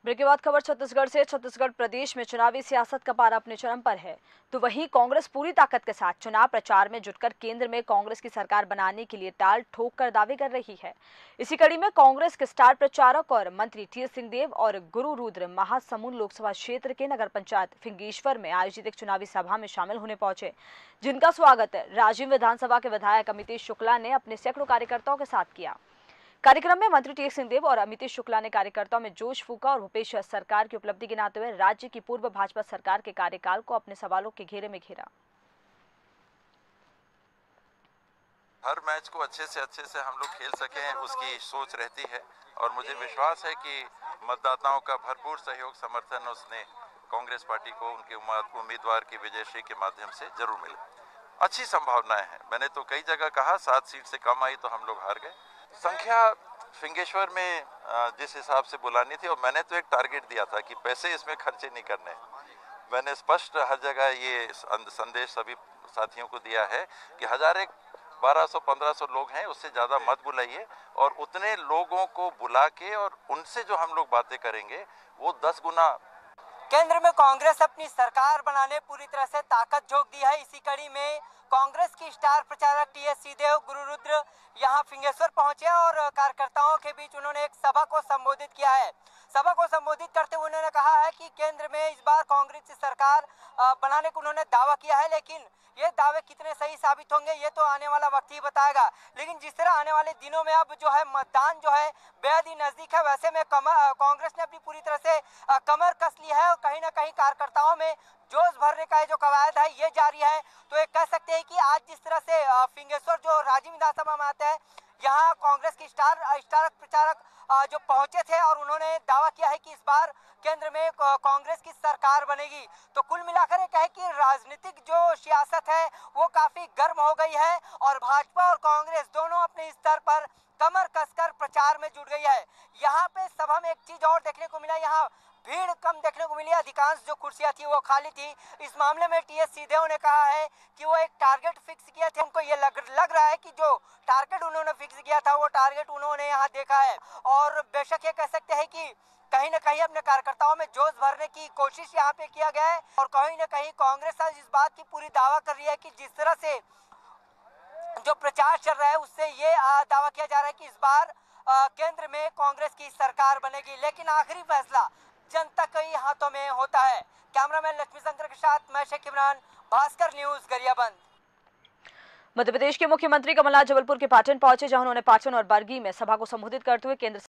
Break के बाद खबर छत्तीसगढ़ से। छत्तीसगढ़ प्रदेश में चुनावी सियासत का पारा अपने चरम पर है, तो वहीं कांग्रेस पूरी ताकत के साथ चुनाव प्रचार में जुटकर केंद्र में कांग्रेस की सरकार बनाने के लिए टाल ठोक कर दावे कर रही है। इसी कड़ी में कांग्रेस के स्टार प्रचारक और मंत्री टी.एस. सिंहदेव और गुरु रुद्र महासमुंद लोकसभा क्षेत्र के नगर पंचायत फिंगेश्वर में आयोजित एक चुनावी सभा में शामिल होने पहुंचे, जिनका स्वागत राजिम विधानसभा के विधायक अमितेश शुक्ला ने अपने सैकड़ों कार्यकर्ताओं के साथ किया। कार्यक्रम में मंत्री टी.एस. सिंहदेव और अमितेश शुक्ला ने कार्यकर्ताओं में जोश फूंका और भूपेश सरकार की उपलब्धि गिनाते हुए राज्य की पूर्व भाजपा सरकार के कार्यकाल को अपने सवालों के घेरे में घेरा। हर मैच को अच्छे से हम लोग खेल सकें, उसकी सोच रहती है और मुझे विश्वास है कि मतदाताओं का भरपूर सहयोग समर्थन उसने कांग्रेस पार्टी को उनके उम्मीदवार की विजयश्री के माध्यम से जरूर मिले। अच्छी संभावनाएं हैं। मैंने तो कई जगह कहा 7 सीट से कम आई तो हम लोग हार गए। संख्या फिंगेश्वर में जिस हिसाब से बुलानी थी, और मैंने तो एक टारगेट दिया था कि पैसे इसमें खर्चे नहीं करने। मैंने स्पष्ट हर जगह ये संदेश सभी साथियों को दिया है कि 1200-1500 लोग हैं, उससे ज़्यादा मत बुलाइए, और उतने लोगों को बुला के और उनसे जो हम लोग बातें करेंगे वो 10 गुना। केंद्र में कांग्रेस अपनी सरकार बनाने पूरी तरह से ताकत झोंक दी है। इसी कड़ी में कांग्रेस की स्टार प्रचारक टी.एस. सिंहदेव, गुरु रुद्र यहां फिंगेश्वर पहुंचे और कार्यकर्ताओं के बीच उन्होंने एक सभा को संबोधित किया है। सभा को संबोधित करते हुए उन्होंने कहा है कि केंद्र में इस बार कांग्रेस की सरकार बनाने को उन्होंने दावा किया है, लेकिन ये दावे कितने सही साबित होंगे ये तो आने वाला वक्त ही बताएगा। लेकिन जिस तरह आने वाले दिनों में अब जो है मतदान जो है बेहद ही नजदीक है, वैसे में कांग्रेस ने अपनी पूरी तरह से कमर कस ली है और कहीं ना कहीं कार्यकर्ताओं में जोश भरने का जो कवायद है ये जारी है। तो ये कह सकते हैं कि आज जिस तरह से फिंगेश्वर जो राजिम विधानसभा में आता है, यहाँ कांग्रेस की स्टार प्रचारक जो पहुंचे थे और उन्होंने दावा किया है कि इस बार केंद्र में कांग्रेस की सरकार बनेगी। तो कुल मिलाकर ये कहे कि राजनीतिक जो सियासत है वो काफी गर्म हो गई है और भाजपा और कांग्रेस दोनों अपने स्तर पर कमर कसकर प्रचार में जुट गई है। यहाँ पे सभा में एक चीज और देखने को मिला, यहाँ भीड़ कम देखने को मिली, अधिकांश जो कुर्सियां थी वो खाली थी। इस मामले में टी.एस. सिंहदेव ने कहा है कि वो एक टारगेट फिक्स किया था, उनको ये लग रहा है कि जो टारगेट उन्होंने फिक्स किया था वो टारगेट उन्होंने यहाँ देखा है। और बेशक ये कह सकते हैं कि कहीं न कहीं अपने कार्यकर्ताओं में जोश भरने की कोशिश यहाँ पे किया गया है और कहीं न कहीं कांग्रेस आज इस बात की पूरी दावा कर रही है कि जिस तरह से जो प्रचार चल रहा है उससे ये दावा किया जा रहा है कि इस बार केंद्र में कांग्रेस की सरकार बनेगी। लेकिन आखिरी फैसला जनता के ही हाथों में होता है। कैमरामैन लक्ष्मी शंकर के साथ मैं शेख इमरान, भास्कर न्यूज, गरियाबंद। मध्य प्रदेश के मुख्यमंत्री कमलनाथ जबलपुर के पाटन पहुंचे, जहां उन्होंने पाटन और बरगी में सभा को संबोधित करते हुए केंद्र